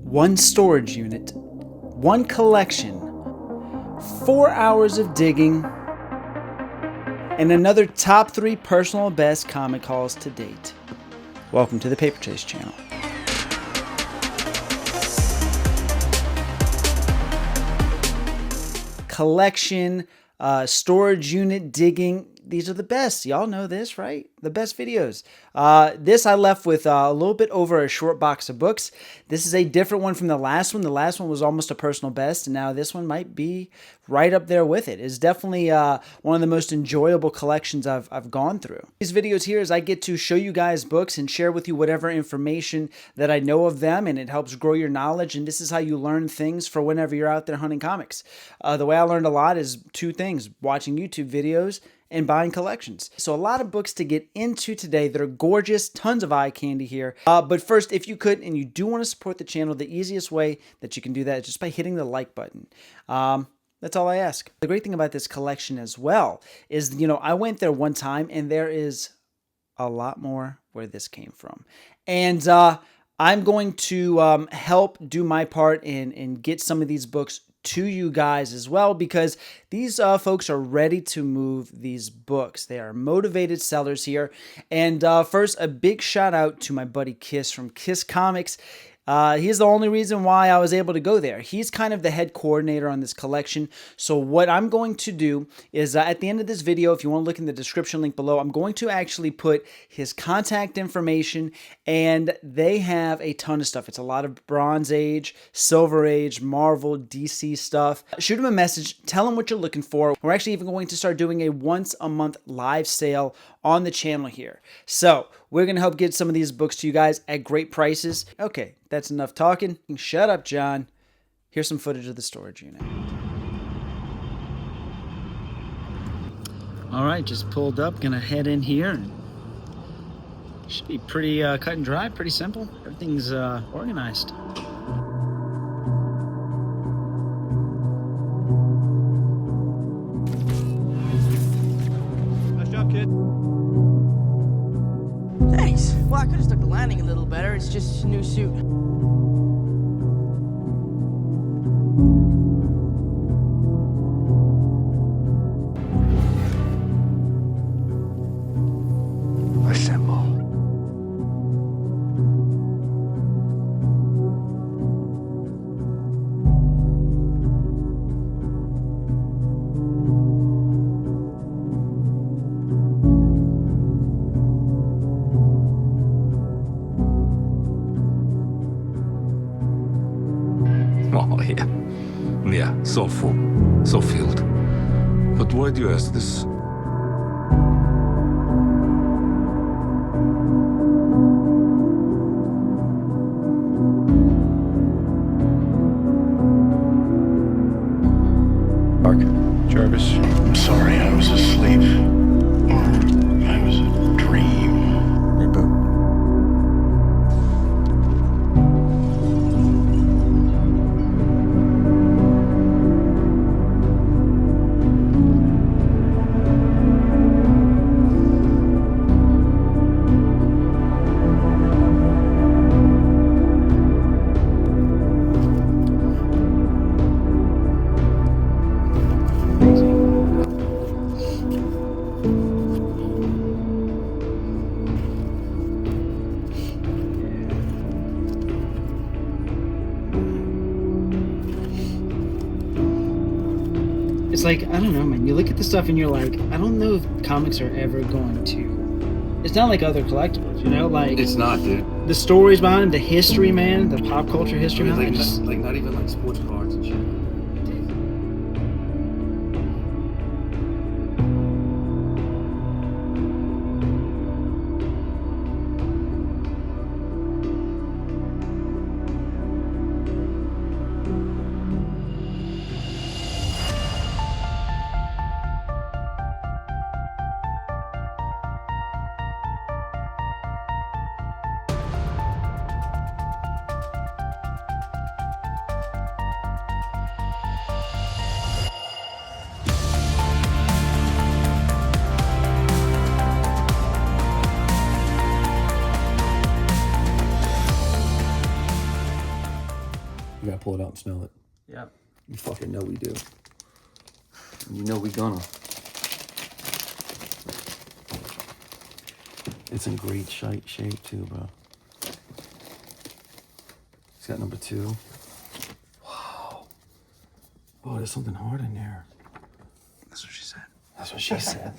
one storage unit, one collection, 4 hours of digging, and another top 3 personal best comic hauls to date. Welcome to the Paper Chase channel. Collection, storage unit, digging. These are the best. Y'all know this, right? The best videos. This I left with a little bit over a short box of books. This is a different one from the last one. The last one was almost a personal best, and now this one might be right up there with it. It's definitely one of the most enjoyable collections I've gone through. These videos here is I get to show you guys books and share with you whatever information that I know of them, and it helps grow your knowledge, and this is how you learn things for whenever you're out there hunting comics. The way I learned a lot is 2 things: watching YouTube videos and buying collections. So a lot of books to get into today that are gorgeous, tons of eye candy here. But first, if you could, and you do want to support the channel, the easiest way that you can do that is just by hitting the like button. That's all I ask. The great thing about this collection as well is, I went there one time and there is a lot more where this came from. And I'm going to help do my part and get some of these books to you guys as well, because these folks are ready to move these books. They are motivated sellers here. And first, a big shout out to my buddy Kiss from Kiss Comics. He's the only reason why I was able to go there. He's kind of the head coordinator on this collection. So what I'm going to do is at the end of this video, if you want to look in the description link below, I'm going to actually put his contact information, and they have a ton of stuff. It's a lot of Bronze Age, Silver Age, Marvel, DC stuff. Shoot him a message, tell him what you're looking for. We're actually even going to start doing a once a month live sale on the channel here. So we're going to help get some of these books to you guys at great prices. Okay, that's enough talking. Shut up, John. Here's some footage of the storage unit. All right, just pulled up. Gonna head in here. Should be pretty cut and dry, pretty simple. Everything's organized. Nice job, kid. Thanks. Well, I could have stuck the landing a little better. It's just a new suit. Assemble. Oh, yeah. Yeah, so full. So filled. But why do you ask this? Mark, Jarvis, I'm sorry I was asleep. Or I was a dream. Reboot. It's like, I don't know, man. You look at the stuff and you're like, I don't know if comics are ever going to... It's not like other collectibles, Like, It's not, dude. the stories behind them, the history, man, the pop culture history Like, behind it. like not even like sports cards and shit. We gotta pull it out and smell it. Yep. You fucking know we do. And you know we gonna. It's in great shape too, bro. It's got number 2. Wow. Oh, there's something hard in there. That's what she said. That's what she said.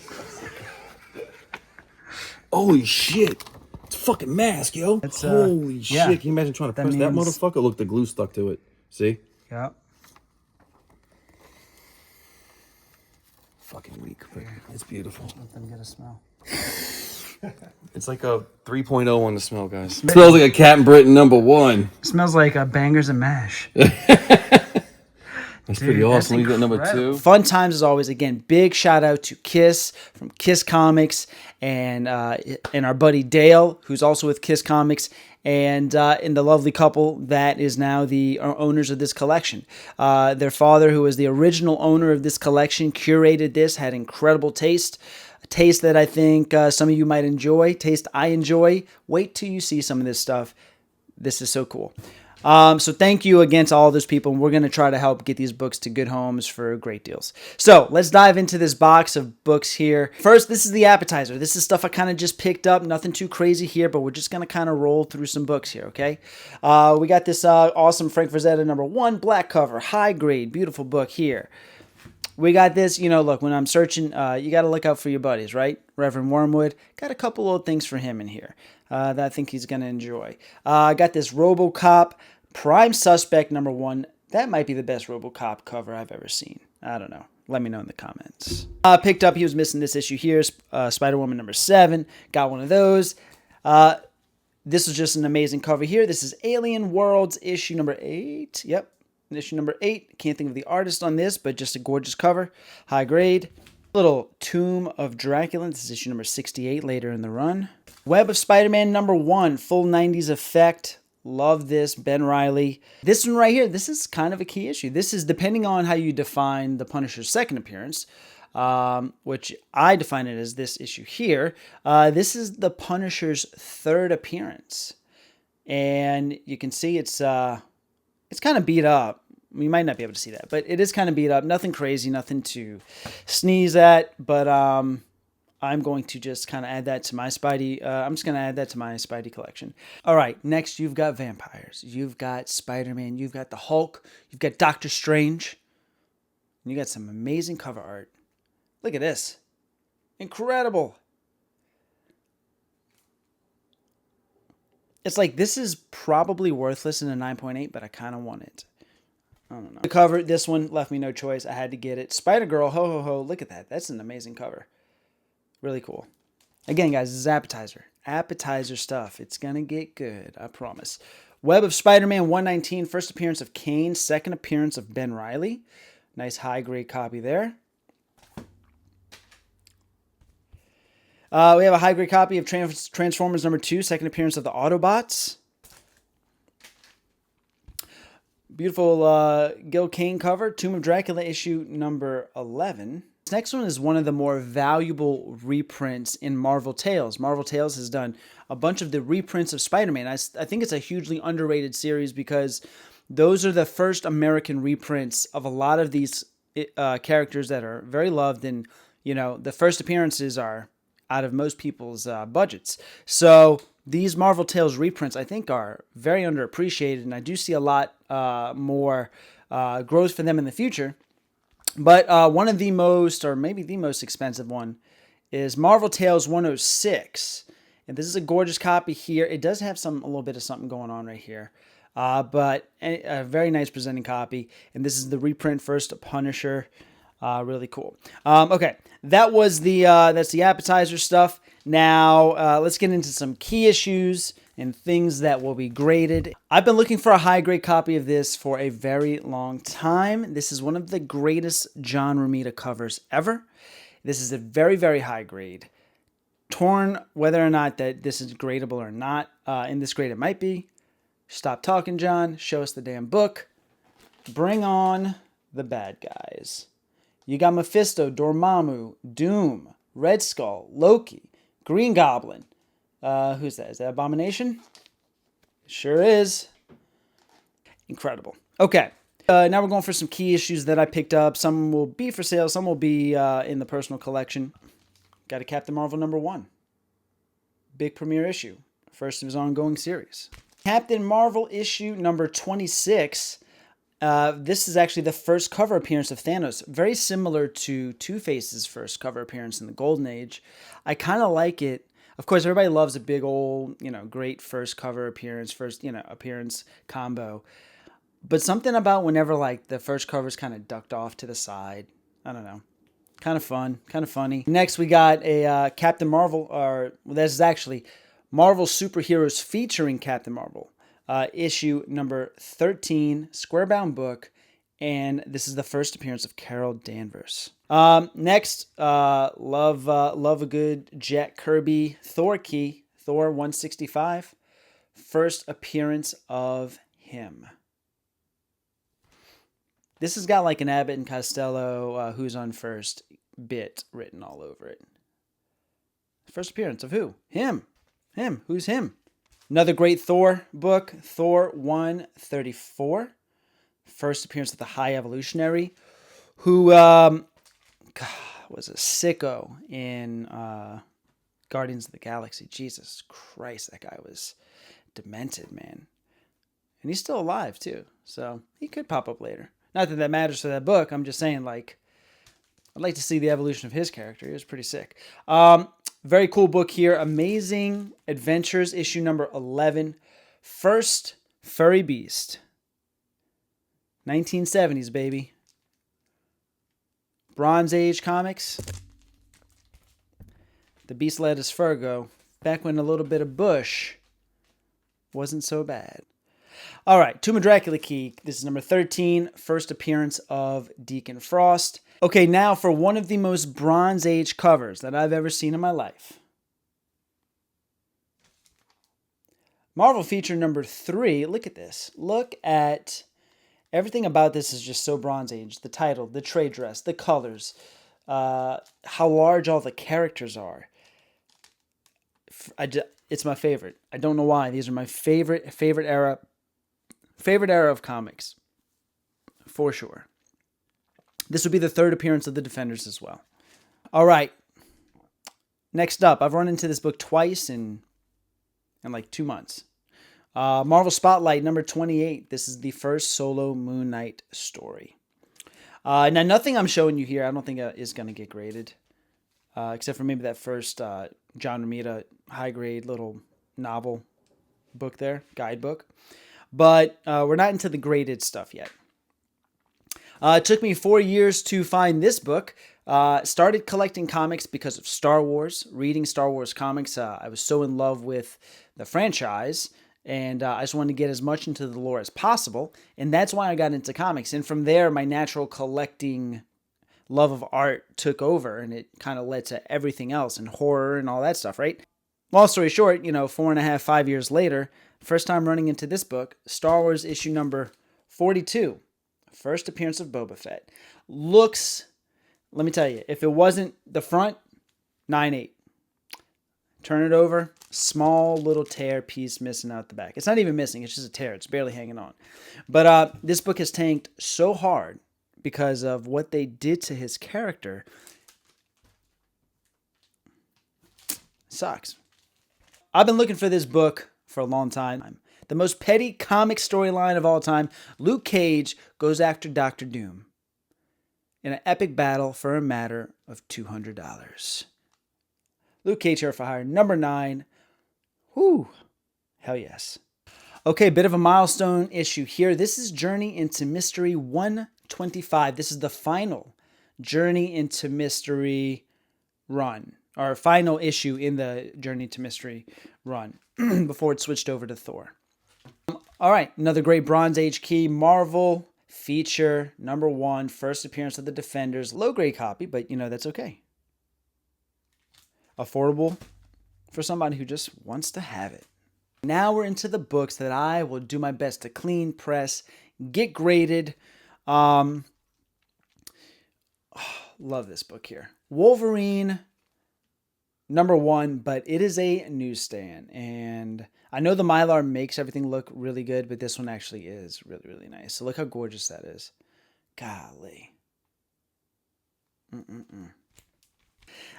Holy shit. It's a fucking mask, yo. It's, holy shit. yeah. Can you imagine trying to press that means- motherfucker? Look, the glue stuck to it. See? Yep. Fucking weak, but it's beautiful. Let them get a smell. It's like a 3.0 on the smell, guys. It smells like a Captain Britain #1. Smells like bangers and mash. That's pretty awesome. You got number 2. Fun times as always. Again, big shout out to Kiss from Kiss Comics and our buddy Dale, who's also with Kiss Comics, and the lovely couple that is now the owners of this collection. Their father, who was the original owner of this collection, curated this, had incredible taste. A taste that I think some of you might enjoy. Taste I enjoy. Wait till you see some of this stuff. This is so cool. So thank you again to all those people. We're going to try to help get these books to good homes for great deals. So let's dive into this box of books here. First, this is the appetizer. This is stuff I kind of just picked up. Nothing too crazy here, but we're just going to kind of roll through some books here, okay? We got this awesome Frank Frazetta #1 black cover, high grade, beautiful book here. We got this, look, when I'm searching, you got to look out for your buddies, right? Reverend Wormwood. Got a couple little things for him in here that I think he's going to enjoy. I got this RoboCop Prime Suspect #1. That might be the best RoboCop cover I've ever seen. I don't know. Let me know in the comments. Picked up, he was missing this issue here, Spider-Woman #7. Got one of those. This is just an amazing cover here. This is Alien Worlds issue #8. Yep. Issue #8. Can't think of the artist on this, but just a gorgeous cover. High grade. Little Tomb of Dracula. This is issue #68 later in the run. Web of Spider-Man #1. Full 90s effect. Love this. Ben Reilly. This one right here, this is kind of a key issue. This is depending on how you define the Punisher's second appearance, which I define it as this issue here. This is the Punisher's third appearance. And you can see it's kind of beat up. You might not be able to see that, but it is kind of beat up. Nothing crazy, nothing to sneeze at, but I'm going to just kind of add that to my Spidey. I'm just going to add that to my Spidey collection. All right, next you've got vampires. You've got Spider-Man. You've got the Hulk. You've got Doctor Strange. And you got some amazing cover art. Look at this. Incredible. It's like this is probably worthless in a 9.8, but I kind of want it. I don't know. The cover, this one left me no choice. I had to get it. Spider-Girl, ho, ho, ho. Look at that. That's an amazing cover. Really cool. Again, guys, this is appetizer. Appetizer stuff. It's going to get good. I promise. Web of Spider-Man 119. First appearance of Kane. Second appearance of Ben Reilly. Nice high-grade copy there. We have a high-grade copy of Transformers #2. Second appearance of the Autobots. Beautiful Gil Kane cover. Tomb of Dracula issue #11. This next one is one of the more valuable reprints in Marvel Tales. Marvel Tales has done a bunch of the reprints of Spider-Man. I think it's a hugely underrated series because those are the first American reprints of a lot of these characters that are very loved. And, the first appearances are out of most people's budgets. So these Marvel Tales reprints, I think, are very underappreciated. And I do see a lot more growth for them in the future. But one of the most, or maybe the most expensive one, is Marvel Tales 106. And this is a gorgeous copy here. It does have a little bit of something going on right here. But a very nice presenting copy. And this is the reprint first Punisher. Really cool. Okay, that's the appetizer stuff. Now, let's get into some key issues and things that will be graded. I've been looking for a high-grade copy of this for a very long time. This is one of the greatest John Romita covers ever. This is a very, very high grade. Torn whether or not that this is gradable or not. In this grade, it might be. Stop talking, John. Show us the damn book. Bring on the bad guys. You got Mephisto, Dormammu, Doom, Red Skull, Loki, Green Goblin. Who's that? Is that Abomination? Sure is. Incredible. Okay. Now we're going for some key issues that I picked up. Some will be for sale. Some will be in the personal collection. Got a Captain Marvel #1. Big premiere issue. First of his ongoing series. Captain Marvel issue number 26. This is actually the first cover appearance of Thanos. Very similar to Two-Face's first cover appearance in the Golden Age. I kind of like it. Of course, everybody loves a big old, great first cover appearance, appearance combo. But something about whenever, like, the first cover's kind of ducked off to the side. I don't know. Kind of fun. Kind of funny. Next, we got a Captain Marvel, this is actually Marvel Superheroes featuring Captain Marvel. Issue number 13, square-bound book. And this is the first appearance of Carol Danvers. Next, love a good Jack Kirby Thor key. Thor 165. First appearance of him. This has got like an Abbott and Costello who's on first bit written all over it. First appearance of who? Him. Him. Who's him? Another great Thor book, Thor 134. First appearance of the High Evolutionary, who was a sicko in Guardians of the Galaxy. Jesus Christ, that guy was demented, man. And he's still alive, too. So he could pop up later. Not that that matters for that book. I'm just saying, like, I'd like to see the evolution of his character. He was pretty sick. Very cool book here. Amazing Adventures, issue number 11. First Furry Beast. 1970s, baby. Bronze Age comics. The Beast let his fur go. Back when a little bit of bush wasn't so bad. All right, Tomb of Dracula key. This is number 13. First appearance of Deacon Frost. Okay, now for one of the most Bronze Age covers that I've ever seen in my life. Marvel feature number 3. Look at this. Look at everything about this is just so Bronze Age. The title, the trade dress, the colors, how large all the characters are. It's my favorite. I don't know why. These are my favorite era of comics, for sure. This would be the third appearance of the Defenders as well. All right. Next up, I've run into this book twice in like 2 months. Marvel Spotlight number 28. This is the first solo Moon Knight story. Now, nothing I'm showing you here I don't think is going to get graded, except for maybe that first John Romita high-grade little novel book there, guidebook. But we're not into the graded stuff yet. It took me 4 years to find this book. Started collecting comics because of Star Wars, reading Star Wars comics. I was so in love with the franchise, and I just wanted to get as much into the lore as possible. And that's why I got into comics. And from there, my natural collecting love of art took over, and it kind of led to everything else, and horror and all that stuff, right? Long story short, 4.5, 5 years later, first time running into this book, Star Wars issue number 42. First appearance of Boba Fett. Looks, let me tell you, if it wasn't the front, 9/8. Turn it over, small little tear piece missing out the back. It's not even missing, it's just a tear. It's barely hanging on. But this book has tanked so hard because of what they did to his character. Sucks. I've been looking for this book for a long time. The most petty comic storyline of all time, Luke Cage goes after Doctor Doom in an epic battle for a matter of $200. Luke Cage Hero for Hire, number 9. Whew. Hell yes. Okay, bit of a milestone issue here. This is Journey into Mystery 125. This is the final Journey into Mystery run, or final issue in the Journey to Mystery run before it switched over to Thor. All right, another great Bronze Age key, Marvel feature number 1, first appearance of the Defenders. Low grade copy, but that's okay. Affordable for somebody who just wants to have it. Now we're into the books that I will do my best to clean, press, get graded. Love this book here. Wolverine number 1, but it is a newsstand, and I know the Mylar makes everything look really good, but this one actually is really, really nice. So look how gorgeous that is. Golly.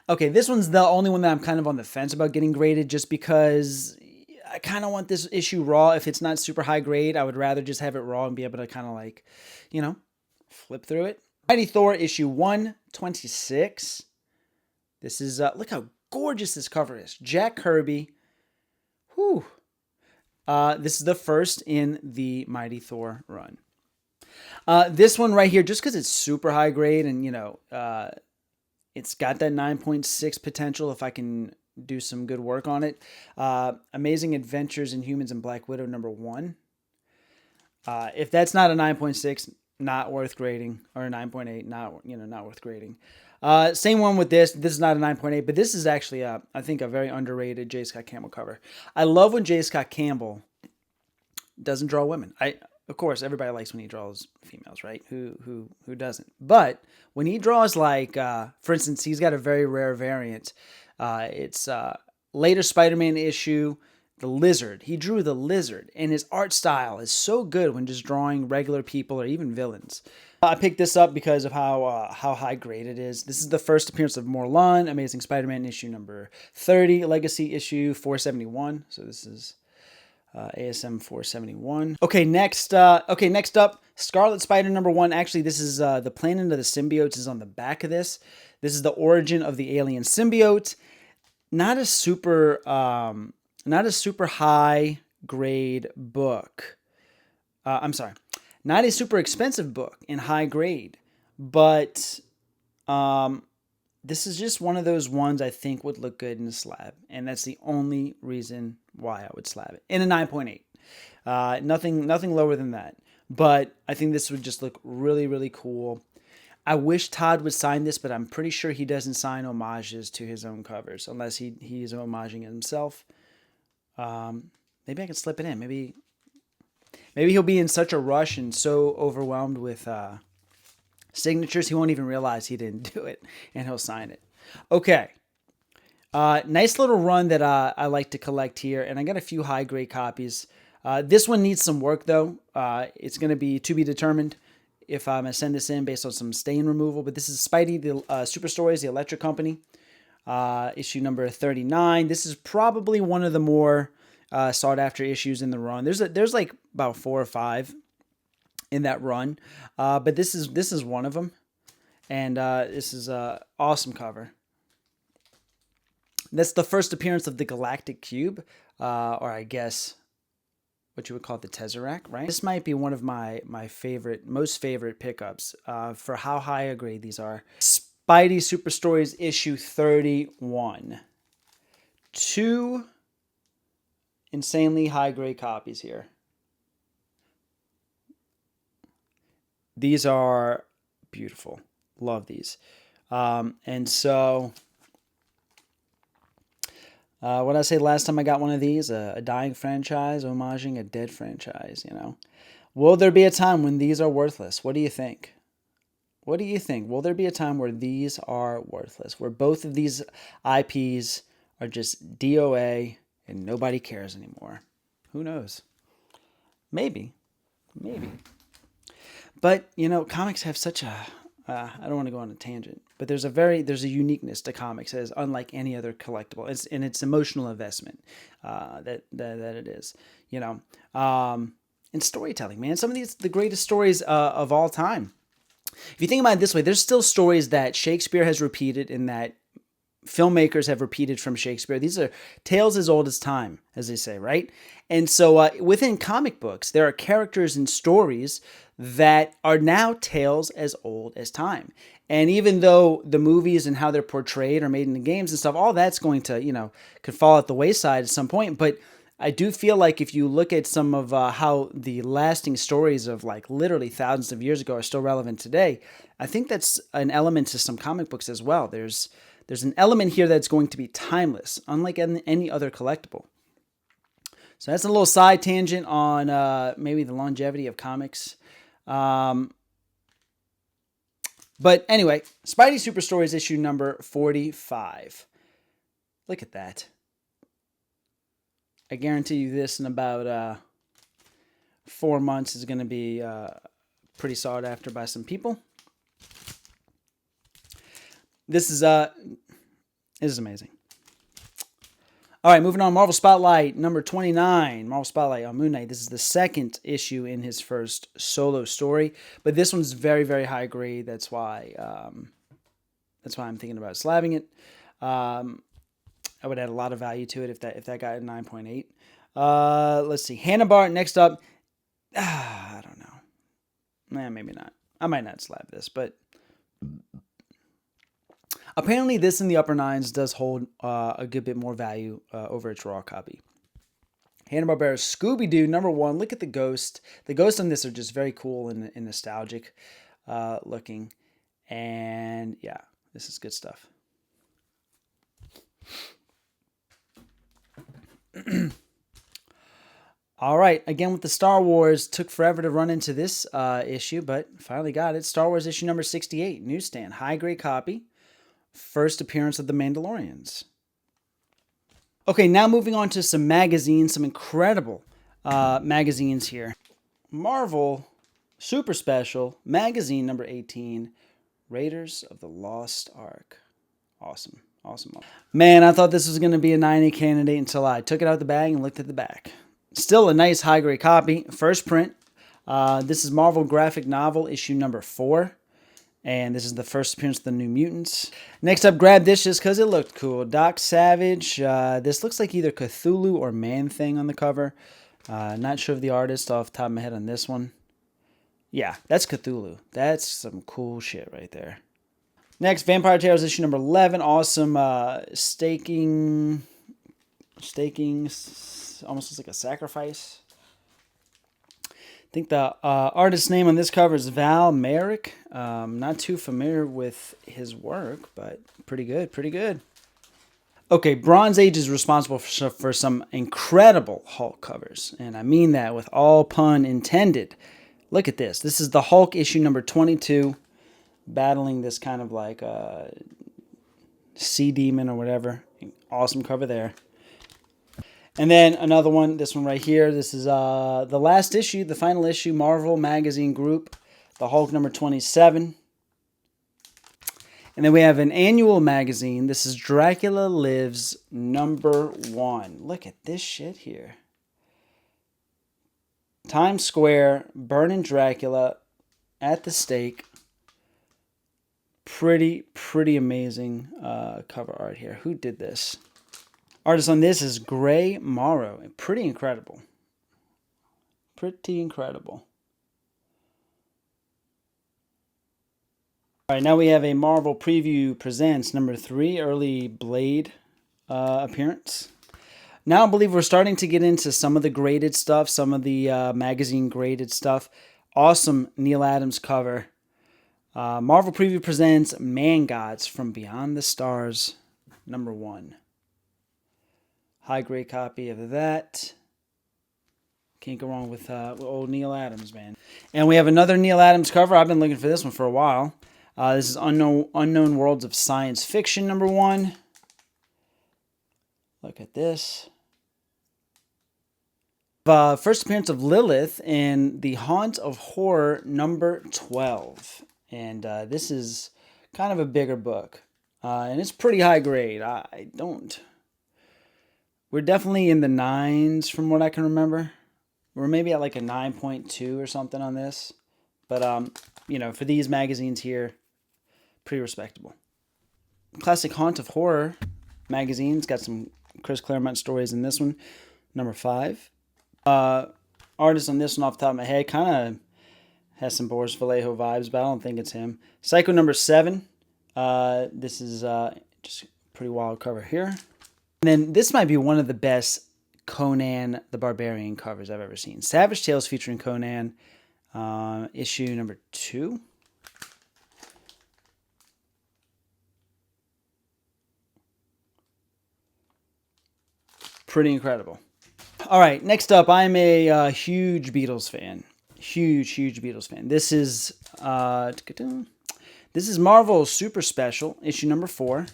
Okay, this one's the only one that I'm kind of on the fence about getting graded, just because I kind of want this issue raw. If it's not super high grade, I would rather just have it raw and be able to kind of like, you know, flip through it. Mighty Thor issue 126. This is, look how gorgeous this cover is. Jack Kirby. Whew. This is the first in the Mighty Thor run. This one right here, just because it's super high grade and, you know, it's got that 9.6 potential if I can do some good work on it. Amazing Adventures in Humans and Black Widow #1. If that's not a 9.6, not worth grading, or a 9.8, not worth grading. Same one with this. This is not a 9.8, but this is actually, I think, a very underrated J. Scott Campbell cover. I love when J. Scott Campbell doesn't draw women. Of course, everybody likes when he draws females, right? Who doesn't? But when he draws, like, for instance, he's got a very rare variant. It's later Spider-Man issue, the Lizard. He drew the Lizard, and his art style is so good when just drawing regular people or even villains. I picked this up because of how high grade it is. This is the first appearance of Morlun, Amazing Spider-Man issue number 30, Legacy issue 471. So this is ASM 471. Okay, next up, Scarlet Spider #1. Actually, this is the Planet of the Symbiotes is on the back of this. This is the origin of the alien symbiote. Not a super high grade book. I'm sorry, not a super expensive book in high grade, but this is just one of those ones I think would look good in a slab, and that's the only reason why I would slab it in a 9.8. Nothing lower than that, but I think this would just look really, really cool. I wish Todd would sign this, but I'm pretty sure he doesn't sign homages to his own covers unless he is homaging it himself. Maybe I can slip it in. Maybe he'll be in such a rush and so overwhelmed with signatures he won't even realize he didn't do it, and he'll sign it. Okay. Nice little run that I like to collect here, and I got a few high grade copies. This one needs some work though. It's going to be determined if I'm going to send this in based on some stain removal, but this is Spidey, the Super Stories, the Electric Company, issue number 39. This is probably one of the more sought after issues in the run. There's like about 4 or 5 in that run, but this is one of them, and this is a awesome cover. That's the first appearance of the Galactic Cube, or I guess what you would call the Tesseract, right? This might be one of my most favorite pickups for how high a grade these are. Spidey Super Stories issue 31. 2 insanely high grade copies here. These are beautiful. Love these. And so what did I say last time I got one of these? A dying franchise homaging a dead franchise, you know. Will there be a time when these are worthless? What do you think? What do you think? Will there be a time where these are worthless? Where both of these IPs are just DOA and nobody cares anymore? Who knows? Maybe. But, you know, comics have such a... I don't want to go on a tangent, but there's a uniqueness to comics that is unlike any other collectible. It's emotional investment that it is, you know, and storytelling, man. Some of the greatest stories of all time. If you think about it this way, there's still stories that Shakespeare has repeated and that filmmakers have repeated from Shakespeare. These are tales as old as time, as they say, right? And so within comic books, there are characters and stories that are now tales as old as time. And even though the movies and how they're portrayed are made in the games and stuff, all that's going to, you know, could fall at the wayside at some point. But I do feel like if you look at some of how the lasting stories of like literally thousands of years ago are still relevant today, I think that's an element to some comic books as well. There's an element here that's going to be timeless, unlike any other collectible. So that's a little side tangent on maybe the longevity of comics. But anyway, Spidey Super Stories issue number 45. Look at that. I guarantee you this in about 4 months is going to be pretty sought after by some people. This is amazing. All right, moving on. Marvel Spotlight number 29. Marvel Spotlight on Moon Knight. This is the second issue in his first solo story, but this one's very, very high grade. That's why I'm thinking about slabbing it. I would add a lot of value to it if that got a 9.8. Let's see. Hannah Bart next up. I don't know. Maybe not. I might not slab this, but apparently this in the upper nines does hold a good bit more value over its raw copy. Hanna-Barbera's Scooby-Doo number 1. Look at the ghost. The ghosts on this are just very cool and nostalgic looking. And yeah, this is good stuff. All right, again with the Star Wars, took forever to run into this issue, but finally got it. Star Wars issue number 68, newsstand, high grade copy, first appearance of the Mandalorians. Okay, now moving on to some magazines, some incredible magazines here. Marvel Super Special magazine number 18, Raiders of the Lost Ark. Awesome. Man, I thought this was going to be a 90 candidate until I took it out of the bag and looked at the back. Still a nice high-grade copy. First print. This is Marvel Graphic Novel, issue number 4. And this is the first appearance of the New Mutants. Next up, grab this just because it looked cool. Doc Savage. This looks like either Cthulhu or Man-Thing on the cover. Not sure of the artist off the top of my head on this one. Yeah, that's Cthulhu. That's some cool shit right there. Next, Vampire Tales issue number 11. Awesome staking, almost looks like a sacrifice. I think the artist's name on this cover is Val Merrick. Not too familiar with his work, but pretty good. Okay, Bronze Age is responsible for some incredible Hulk covers, and I mean that with all pun intended. Look at this. This is the Hulk issue number 22. Battling this kind of like sea demon or whatever. Awesome cover there. And then another one, this one right here. This is the last issue, the final issue, Marvel Magazine Group, the Hulk number 27. And then we have an annual magazine. This is Dracula Lives number 1. Look at this shit here. Times Square, burning Dracula at the stake. Pretty amazing cover art here. Who did this? Artist on this is Gray Morrow. Pretty incredible. All right, now we have a Marvel Preview Presents number 3, early Blade appearance. Now I believe we're starting to get into some of the graded stuff, some of the magazine graded stuff. Awesome Neil Adams cover. Marvel Preview presents Man Gods from Beyond the Stars, number 1. High grade copy of that. Can't go wrong with old Neil Adams, man. And we have another Neil Adams cover. I've been looking for this one for a while. This is Unknown Worlds of Science Fiction, number 1. Look at this. First appearance of Lilith in The Haunt of Horror, number 12. And this is kind of a bigger book. And it's pretty high grade. We're definitely in the 9s from what I can remember. We're maybe at like a 9.2 or something on this. But, for these magazines here, pretty respectable. Classic Haunt of Horror magazine's got some Chris Claremont stories in this one. Number 5. Artist on this one off the top of my head kind of has some Boris Vallejo vibes, but I don't think it's him. Psycho number 7. This is just a pretty wild cover here. And then this might be one of the best Conan the Barbarian covers I've ever seen. Savage Tales featuring Conan, issue number 2. Pretty incredible. All right, next up, I'm a huge Beatles fan. Huge Beatles fan. This is Marvel Super Special, issue number 4,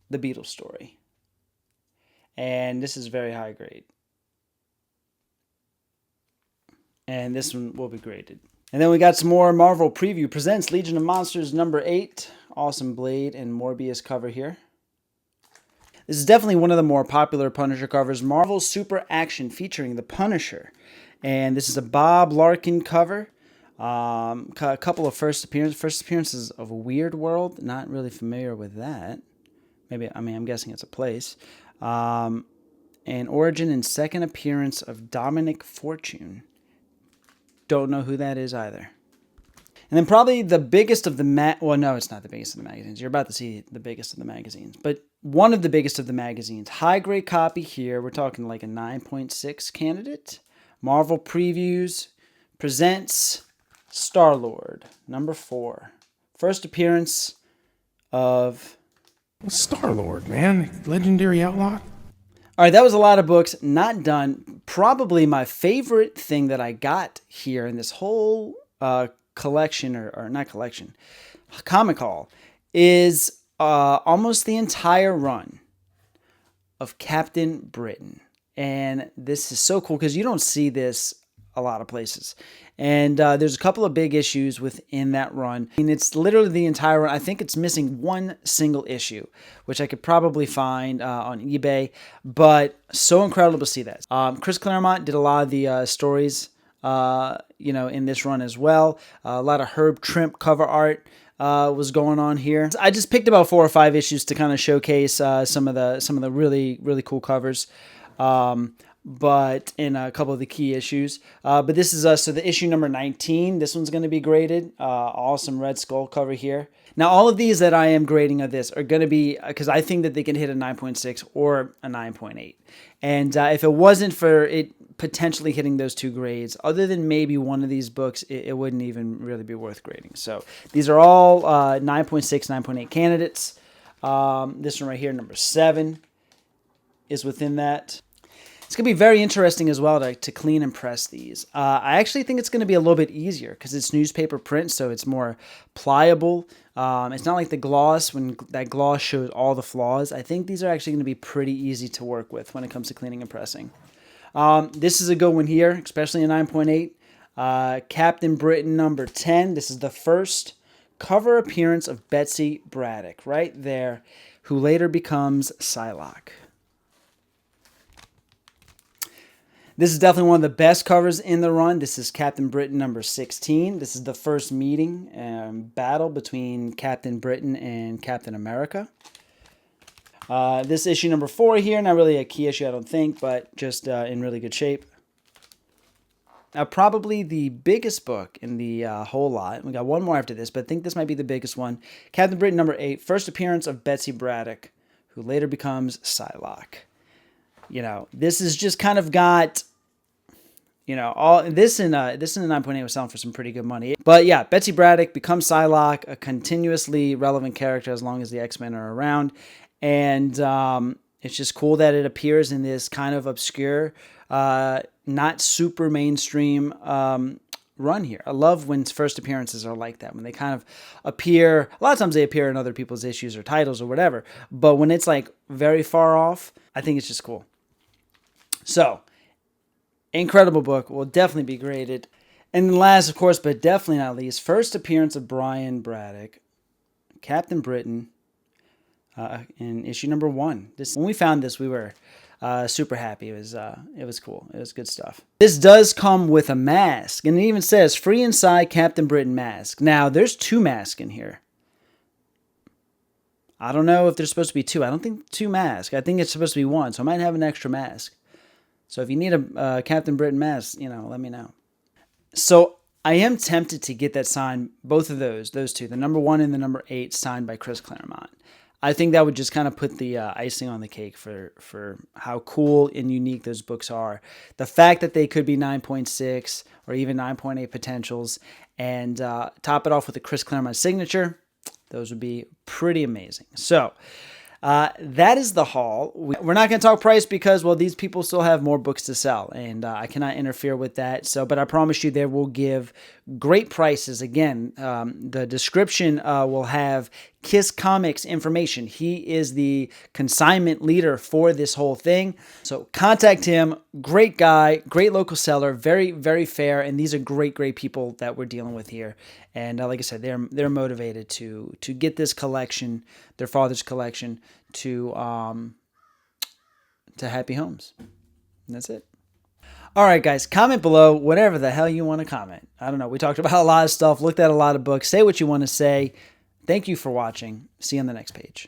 The Beatles Story. And this is very high grade. And this one will be graded. And then we got some more Marvel Preview Presents Legion of Monsters number 8. Awesome Blade and Morbius cover here. This is definitely one of the more popular Punisher covers. Marvel Super Action featuring the Punisher. And this is a Bob Larkin cover. A couple of first appearances of Weird World. Not really familiar with that. I'm guessing it's a place. And origin and second appearance of Dominic Fortune. Don't know who that is either. And then probably the biggest of the well, no, it's not the biggest of the magazines. You're about to see the biggest of the magazines. But one of the biggest of the magazines. High grade copy here. We're talking like a 9.6 candidate. Marvel Previews presents Star-Lord, number 4. First appearance of... Star-Lord, man. Legendary outlaw. All right, that was a lot of books. Not done. Probably my favorite thing that I got here in this whole collection, or not collection, comic haul, is almost the entire run of Captain Britain. And this is so cool because you don't see this a lot of places. And there's a couple of big issues within that run. I mean, it's literally the entire run. I think it's missing one single issue, which I could probably find on eBay. But so incredible to see that. Chris Claremont did a lot of the stories, in this run as well. A lot of Herb Trimp cover art was going on here. I just picked about 4 or 5 issues to kind of showcase some of the really, really cool covers. But in a couple of the key issues. But this is so the issue number 19. This one's going to be graded. Awesome Red Skull cover here. Now, all of these that I am grading of this are going to be, because I think that they can hit a 9.6 or a 9.8. And if it wasn't for it potentially hitting those 2 grades, other than maybe one of these books, it wouldn't even really be worth grading. So these are all 9.6, 9.8 candidates. This one right here, number 7, is within that. It's going to be very interesting as well to clean and press these. I actually think it's going to be a little bit easier because it's newspaper print, so it's more pliable. It's not like the gloss, when that gloss shows all the flaws. I think these are actually going to be pretty easy to work with when it comes to cleaning and pressing. This is a good one here, especially a 9.8. Captain Britain number 10. This is the first cover appearance of Betsy Braddock right there, who later becomes Psylocke. This is definitely one of the best covers in the run. This is Captain Britain number 16. This is the first meeting and battle between Captain Britain and Captain America. This issue number 4 here, not really a key issue, I don't think, but just in really good shape. Probably the biggest book in the whole lot. We got one more after this, but I think this might be the biggest one. Captain Britain number 8, first appearance of Betsy Braddock, who later becomes Psylocke. This is just kind of got, all this in a 9.8 was selling for some pretty good money. But yeah, Betsy Braddock becomes Psylocke, a continuously relevant character as long as the X-Men are around. And it's just cool that it appears in this kind of obscure, not super mainstream run here. I love when first appearances are like that, when they kind of appear. A lot of times they appear in other people's issues or titles or whatever. But when it's like very far off, I think it's just cool. So, incredible book. Will definitely be graded. And last, of course, but definitely not least, first appearance of Brian Braddock, Captain Britain, in issue number 1. When we found this, we were super happy. It was cool. It was good stuff. This does come with a mask, and it even says free inside Captain Britain mask. Now, there's 2 masks in here. I don't know if there's supposed to be 2. I don't think 2 masks. I think it's supposed to be 1, so I might have an extra mask. So if you need a Captain Britain mask, let me know. So I am tempted to get that signed, both of those 2, the number 1 and the number 8, signed by Chris Claremont. I think that would just kind of put the icing on the cake for how cool and unique those books are. The fact that they could be 9.6 or even 9.8 potentials, and top it off with a Chris Claremont signature, those would be pretty amazing. So that is the haul. We're not going to talk price because, well, these people still have more books to sell, and I cannot interfere with that. But I promise you they will give great prices. Again, the description will have Kiss Comics information. He is the consignment leader for this whole thing. So contact him, great guy, great local seller, very, very fair. And these are great people that we're dealing with here. And like I said, they're motivated to get this collection, their father's collection, to happy homes. And that's it. All right, guys, comment below whatever the hell you want to comment. I don't know. We talked about a lot of stuff, looked at a lot of books. Say what you want to say. Thank you for watching. See you on the next page.